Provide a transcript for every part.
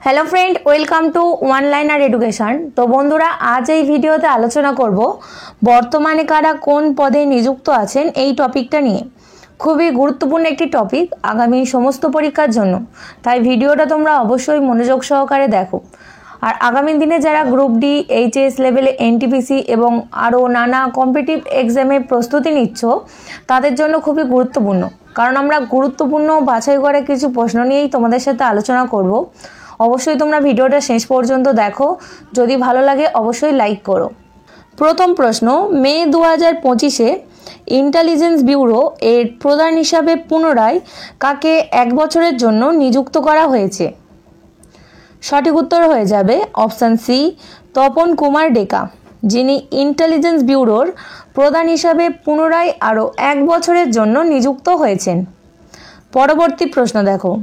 Hello friend welcome to one liner education. तो बंधुरा आज এই ভিডিওতে আলোচনা করব বর্তমানে কারা কোন পদে নিযুক্ত আছেন এই টপিকটা নিয়ে। খুবই গুরুত্বপূর্ণ একটি টপিক আগামী সমস্ত পরীক্ষার জন্য, তাই ভিডিওটা তোমরা অবশ্যই মনোযোগ সহকারে দেখো। আর আগামী দিনে যারা গ্রুপ ডি, এইচএস লেভেলে এনটিপিসি এবং আরও নানা কম্পিটিটিভ এক্সামের প্রস্তুতি নিচ্ছ তাদের জন্য খুবই গুরুত্বপূর্ণ, কারণ আমরা গুরুত্বপূর্ণ বাছাই করা কিছু প্রশ্ন নিয়েই তোমাদের সাথে আলোচনা করব। অবশ্যই তোমরা ভিডিওটা শেষ পর্যন্ত দেখো, যদি ভালো লাগে অবশ্যই লাইক করো। প্রথম প্রশ্ন, মে 2025-এ ইন্টেলিজেন্স ব্যুরো এর প্রধান হিসাবে পুনরায় কাকে 1 বছরের জন্য নিযুক্ত করা হয়েছে? সঠিক উত্তর হয়ে যাবে অপশান সি, তপন কুমার ডেকা, যিনি ইন্টেলিজেন্স ব্যুরোর প্রধান হিসাবে পুনরায় আরও 1 বছরের জন্য নিযুক্ত হয়েছেন। পরবর্তী প্রশ্ন দেখো,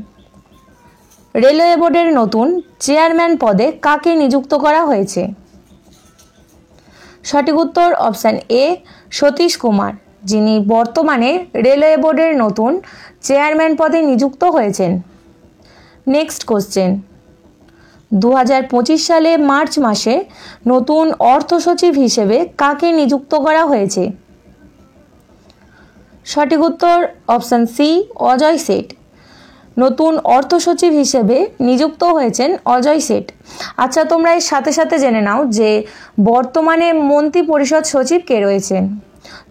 রেলওয়ে বোর্ডের নতুন চেয়ারম্যান পদে কাকে নিযুক্ত করা হয়েছে? সঠিক উত্তর অপশান এ, সতীশ কুমার, যিনি বর্তমানে রেলওয়ে বোর্ডের নতুন চেয়ারম্যান পদে নিযুক্ত হয়েছেন। নেক্সট কোশ্চেন, 2025 সালে মার্চ মাসে নতুন অর্থ সচিব হিসেবে কাকে নিযুক্ত করা হয়েছে? সঠিক উত্তর অপশান সি, অজয় শেঠ, নতুন অর্থ সচিব হিসেবে নিযুক্ত হয়েছেন অজয় শেঠ। আচ্ছা, তোমরা এর সাথে সাথে জেনে নাও যে বর্তমানে মন্ত্রী পরিষদ সচিব কে রয়েছেন।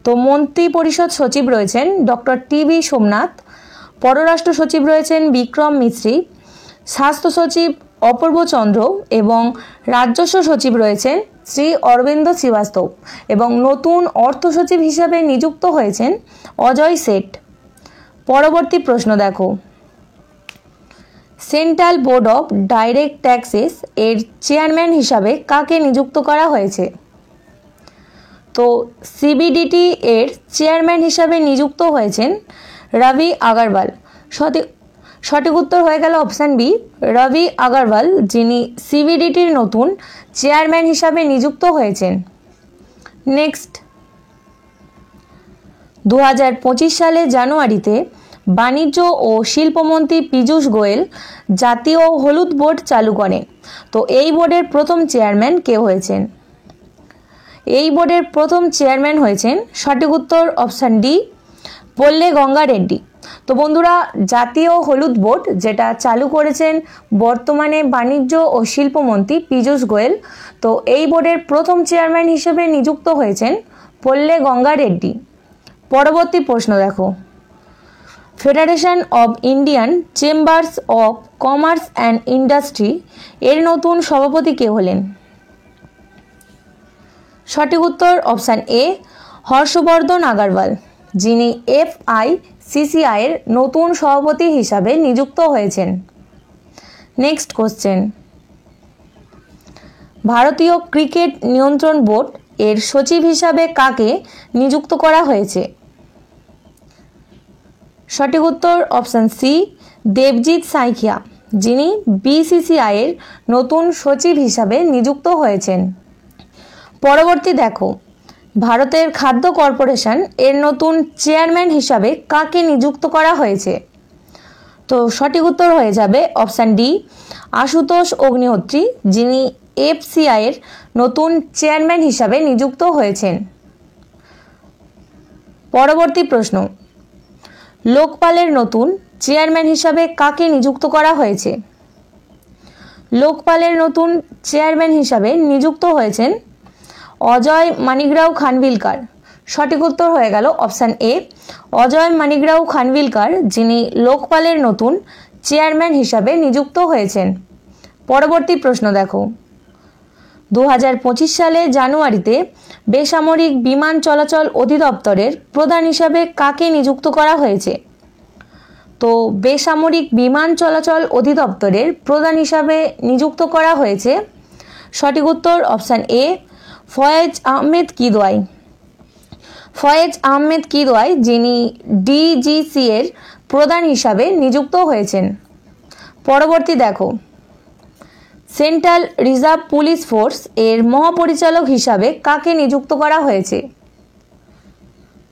তো মন্ত্রী পরিষদ সচিব রয়েছেন ডক্টর টিবি সোমনাথ, পররাষ্ট্র সচিব রয়েছেন বিক্রম মিশ্রি, স্বাস্থ্য সচিব অপূর্ব চন্দ্র এবং রাজস্ব সচিব রয়েছেন শ্রী অরবিন্দ শ্রীবাস্তব, এবং নতুন অর্থ সচিব হিসাবে নিযুক্ত হয়েছেন অজয় শেঠ। পরবর্তী প্রশ্ন দেখো, central board of direct taxes এর চেয়ারম্যান হিসাবে কাকে নিযুক্ত করা হয়েছে? তো সিবিডিটি এর চেয়ারম্যান হিসাবে নিযুক্ত হয়েছেন রবি আগরওয়াল। সঠিক উত্তর হয়ে গেল অপশান বি, রবি আগরওয়াল, যিনি সিবিডিটির নতুন চেয়ারম্যান হিসাবে নিযুক্ত হয়েছেন। নেক্সট, 2025 সালে জানুয়ারিতে বাণিজ্য ও শিল্পমন্ত্রী পীযূষ গোয়েল জাতীয় হলুদ বোর্ড চালু করেন। তো এই বোর্ডের প্রথম চেয়ারম্যান কে হয়েছেন? এই বোর্ডের প্রথম চেয়ারম্যান হয়েছেন, সঠিক উত্তর অপশান ডি, পল্লে গঙ্গা রেড্ডি। তো বন্ধুরা, জাতীয় হলুদ বোর্ড যেটা চালু করেছেন বর্তমানে বাণিজ্য ও শিল্পমন্ত্রী পীযূষ গোয়েল, তো এই বোর্ডের প্রথম চেয়ারম্যান হিসেবে নিযুক্ত হয়েছেন পল্লে গঙ্গা রেড্ডি। পরবর্তী প্রশ্ন দেখো, federation of Indian chambers of commerce and industry এর নতুন সভাপতি কে হলেন? সঠিক উত্তর অপশান এ, হর্ষবর্ধন আগরওয়াল, যিনি FICCI এর নতুন সভাপতি হিসাবে নিযুক্ত হয়েছেন। নেক্সট কোশ্চেন, ভারতীয় ক্রিকেট নিয়ন্ত্রণ বোর্ড এর সচিব হিসাবে কাকে নিযুক্ত করা হয়েছে? সঠিক উত্তর অপশান সি, দেবজিৎ সাইকিয়া, যিনি BCCI এর নতুন সচিব হিসাবে নিযুক্ত হয়েছেন। পরবর্তী দেখো, ভারতের খাদ্য কর্পোরেশন এর নতুন চেয়ারম্যান হিসাবে কাকে নিযুক্ত করা হয়েছে? তো সঠিক উত্তর হয়ে যাবে অপশান ডি, আশুতোষ অগ্নিহোত্রী, যিনি FCI এর নতুন চেয়ারম্যান হিসাবে নিযুক্ত হয়েছেন। পরবর্তী প্রশ্ন, লোকপালের নতুন চেয়ারম্যান হিসাবে কাকে নিযুক্ত করা হয়েছে? লোকপালের নতুন চেয়ারম্যান হিসাবে নিযুক্ত হয়েছেন অজয় মানিকরাও খানভিলকার। সঠিক উত্তর হয়ে গেল অপশান এ, অজয় মানিকরাও খানভিলকার, যিনি লোকপালের নতুন চেয়ারম্যান হিসাবে নিযুক্ত হয়েছেন। পরবর্তী প্রশ্ন দেখো, 2025 সালে জানুয়ারিতে বেসামরিক বিমান চলাচল অধিদপ্তরের প্রধান হিসাবে কাকে নিযুক্ত করা হয়েছে? তো বেসামরিক বিমান চলাচল অধিদপ্তরের প্রধান হিসাবে নিযুক্ত করা হয়েছে, সঠিক উত্তর অপশান এ, ফয়েজ আহমেদ কিদওয়াই। ফয়েজ আহমেদ কিদওয়াই, যিনি DGC এর প্রধান হিসাবে নিযুক্ত হয়েছেন। পরবর্তী দেখো, সেন্ট্রাল রিজার্ভ পুলিশ ফোর্স এর মহাপরিচালক হিসাবে কাকে নিযুক্ত করা হয়েছে?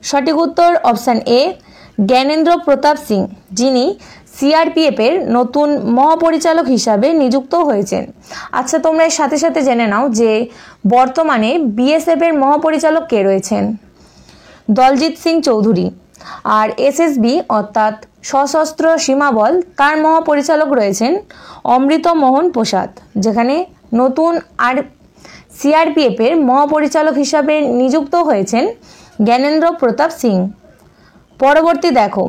সঠিক উত্তর অপশান এ, জ্ঞানেন্দ্র প্রতাপ সিং, যিনি সিআরপিএফ এর নতুন মহাপরিচালক হিসাবে নিযুক্ত হয়েছেন। আচ্ছা, তোমরা এর সাথে সাথে জেনে নাও যে বর্তমানে বিএসএফ এর মহাপরিচালক কে রয়েছেন? দলজিৎ সিং চৌধুরী। আর এসএসবি অর্থাৎ সশস্ত্র সীমাবল, তার মহাপরিচালক রয়েছেন অমৃত মোহন প্রসাদ, যেখানে নতুন আর সিআরপিএফ এর মহাপরিচালক হিসাবে নিযুক্ত হয়েছেন জ্ঞানেন্দ্র প্রতাপ সিং। পরবর্তী দেখো,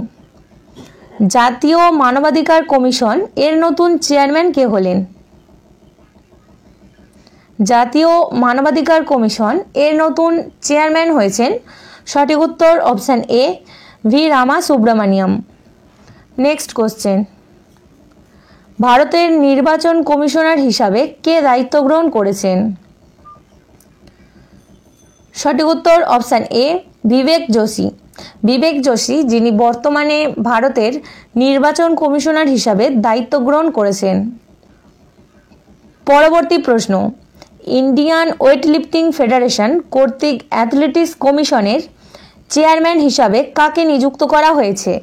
জাতীয় মানবাধিকার কমিশন এর নতুন চেয়ারম্যান কে হলেন? জাতীয় মানবাধিকার কমিশন এর নতুন চেয়ারম্যান হয়েছেন, সঠিক উত্তর option A, V Rama Subramaniam. Next question, ভারতের নির্বাচন কমিশনার হিসাবে কে দায়িত্ব গ্রহণ করেছেন? সঠিক উত্তর অপশান এ, বিবেক যোশী। বিবেক যোশী, যিনি বর্তমানে ভারতের নির্বাচন কমিশনার হিসাবে দায়িত্ব গ্রহণ করেছেন। পরবর্তী প্রশ্ন, ইন্ডিয়ান ওয়েটলিফটিং ফেডারেশন কর্তৃক অ্যাথলেটিক্স কমিশনের চেয়ারম্যান হিসাবে কাকে নিযুক্ত করা হয়েছে?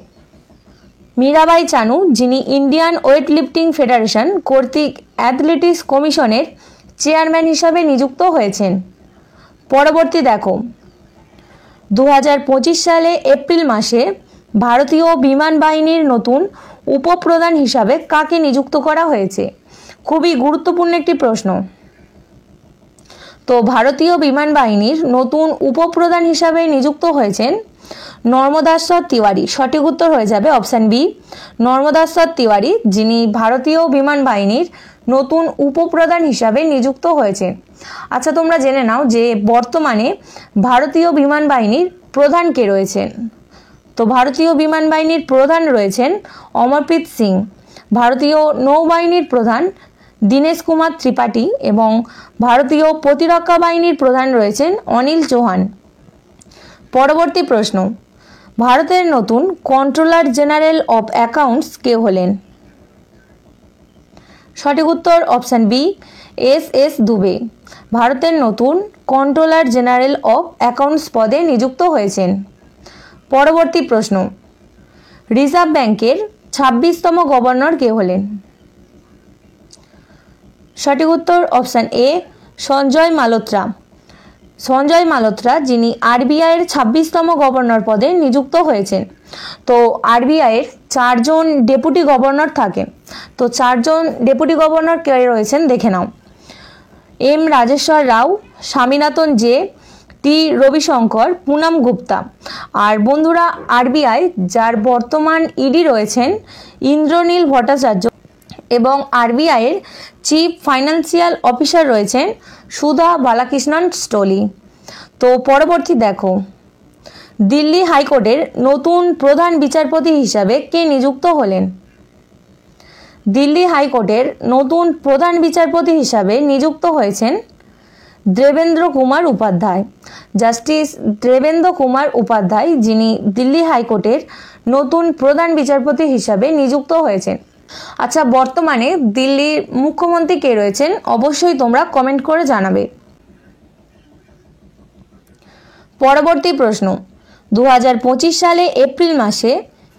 মীরাবাই চানু, যিনি ইন্ডিয়ান ওয়েটলিফটিং ফেডারেশন কর্তৃক অ্যাথলেটিক্স কমিশনের চেয়ারম্যান হিসাবে নিযুক্ত হয়েছেন। পরবর্তী দেখো, 2025 সালে এপ্রিল মাসে ভারতীয় বিমান বাহিনীর নতুন উপপ্রধান হিসাবে কাকে নিযুক্ত করা হয়েছে? খুবই গুরুত্বপূর্ণ একটি প্রশ্ন। তো ভারতীয় বিমান বাহিনীর নতুন উপপ্রধান হিসাবে নিযুক্ত হয়েছেন নর্মদাশ্বর তিওয়ারি। সঠিক উত্তর হয়ে যাবে অপশান বি, নর্মদাশ্বর তিওয়ারি, যিনি ভারতীয় বিমান বাহিনীর নতুন উপপ্রধান হিসাবে নিযুক্ত হয়েছেন। আচ্ছা, তোমরা জেনে নাও যে বর্তমানে ভারতীয় বিমান বাহিনীর প্রধান কে রয়েছেন? তো ভারতীয় বিমান বাহিনীর প্রধান রয়েছেন অমরপ্রীত সিং, ভারতীয় নৌবাহিনীর প্রধান দীনেশ কুমার ত্রিপাঠী এবং ভারতীয় প্রতিরক্ষা বাহিনীর প্রধান রয়েছেন অনিল চৌহান। পরবর্তী প্রশ্ন, ভারতের নতুন কন্ট্রোলার জেনারেল অফ অ্যাকাউন্টস কে হলেন? সঠিক উত্তর অপশান বি, এস দুবে। ভারতের নতুন কন্ট্রোলার জেনারেল অফ অ্যাকাউন্টস পদে নিযুক্ত হয়েছেন। পরবর্তী প্রশ্ন, রিজার্ভ ব্যাংকের 26তম গভর্নর কে হলেন? সঠিক উত্তর অপশান এ, সঞ্জয় মালহোত্রা। সঞ্জয় মালহোত্রা, যিনি আরবিআই এর 26তম গভর্নর পদে নিযুক্ত হয়েছেন। তো আরবিআই এর 4 জন ডেপুটি গভর্নর থাকেন। তো 4 জন ডেপুটি গভর্নর কে রয়েছেন দেখে নাও। এম রাজেশ্বর রাও, স্বামীনাথন জে, টি রবিশঙ্কর, পুনম গুপ্তা। আর বন্ধুরা, আরবিআই যার বর্তমান ইডি রয়েছেন ইন্দ্রনীল ভট্টাচার্য এবং আরবিআই এর চিফ ফাইন্যান্সিয়াল অফিসার রয়েছেন সুধা বালাকৃষ্ণন স্টোলি। তো পরবর্তী দেখো, দিল্লি হাইকোর্টের নতুন প্রধান বিচারপতি হিসাবে কে নিযুক্ত হলেন? দিল্লি হাইকোর্টের নতুন প্রধান বিচারপতি হিসাবে নিযুক্ত হয়েছেন দেবেন্দ্র কুমার উপাধ্যায়। জাস্টিস দেবেন্দ্র কুমার উপাধ্যায়, যিনি দিল্লি হাইকোর্টের নতুন প্রধান বিচারপতি হিসাবে নিযুক্ত হয়েছেন। আচ্ছা, বর্তমানে দিল্লির মুখ্যমন্ত্রী কে রয়েছেন অবশ্যই তোমরা কমেন্ট করে জানাবে। পরবর্তী প্রশ্ন, 2025 সালে এপ্রিল মাসে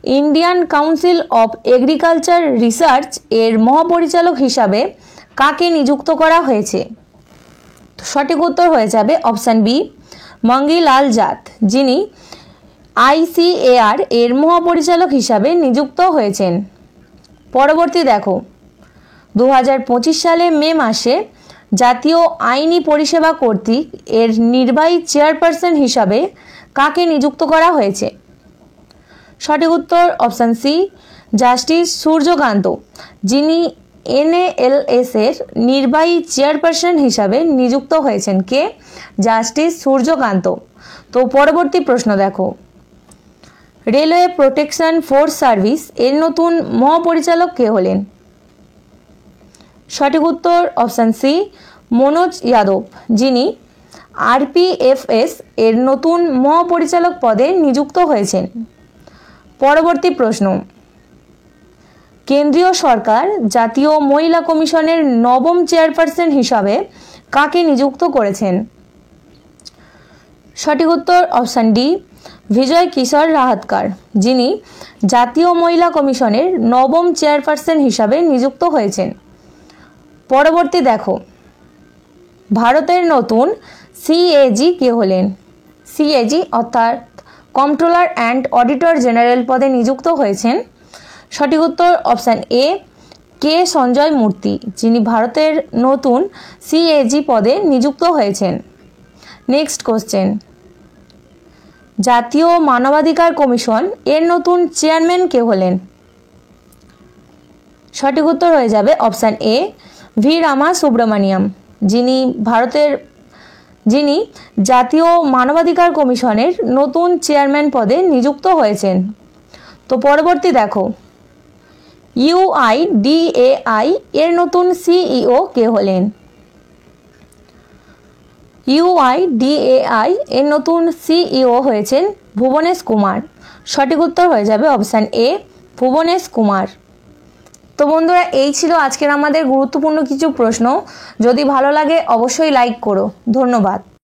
Indian council of agriculture research এর মহাপরিচালক হিসাবে কাকে নিযুক্ত করা হয়েছে? সঠিক উত্তর হয়ে যাবে অপশান বি, মঙ্গিলাল জাত, যিনি আইসিএআর এর মহাপরিচালক হিসাবে নিযুক্ত হয়েছেন। পরবর্তী দেখো, 2025 সালে মে মাসে জাতীয় আইনি পরিষেবা কর্তৃক এর নির্বাহী চেয়ারপারসন হিসাবে কাকে নিযুক্ত করা হয়েছে? সঠিক উত্তর অপশান সি, জাস্টিস সূর্যকান্ত, যিনি এনএএলএস এর নির্বাহী চেয়ারপারসন হিসাবে নিযুক্ত হয়েছেন। কে? জাস্টিস সূর্যকান্ত। তো পরবর্তী প্রশ্ন দেখো, রেলওয়ে প্রোটেকশন ফোর্স সার্ভিস এর নতুন মহাপরিচালক কে হলেন? সঠিক উত্তর অপশান সি, মনোজ যাদব, যিনি আরপিএফএস এর নতুন মহাপরিচালক পদে নিযুক্ত হয়েছেন। পরবর্তী প্রশ্ন, কেন্দ্রীয় সরকার জাতীয় মহিলা কমিশনের নবম চেয়ারপারসন হিসাবে কাকে নিযুক্ত করেছেন? সঠিক উত্তর অপশান ডি, বিজয় কিশোর রাহাতকার, যিনি জাতীয় মহিলা কমিশনের নবম চেয়ারপারসন হিসাবে নিযুক্ত হয়েছেন। পরবর্তী দেখো, ভারতের নতুন সিএজি কে হলেন? সিএজি অর্থাৎ কন্ট্রোলার অ্যান্ড অডিটর জেনারেল পদে নিযুক্ত হয়েছেন। সঠিক উত্তর অপশান এ, কে সঞ্জয় মূর্তি, যিনি ভারতের নতুন সিএজি পদে নিযুক্ত হয়েছেন। নেক্সট কোশ্চেন, জাতীয় মানবাধিকার কমিশন এর নতুন চেয়ারম্যান কে হলেন? সঠিক উত্তর হয়ে যাবে অপশান এ, ভি রামা সুব্রমণিয়াম, যিনি জাতীয় মানবাধিকার কমিশনের নতুন চেয়ারম্যান পদে নিযুক্ত হয়েছেন। তো পরবর্তী দেখো, ইউআইডিএআই এর নতুন সিইও কে হলেন? ইউআইডিএআই এর নতুন সিইও হয়েছেন ভুবনেশ কুমার। সঠিক উত্তর হয়ে যাবে অপশান এ, ভুবনেশ কুমার। তো বন্ধুরা, এই ছিল আজকের আমাদের গুরুত্বপূর্ণ কিছু প্রশ্ন। যদি ভালো লাগে অবশ্যই লাইক করো। ধন্যবাদ।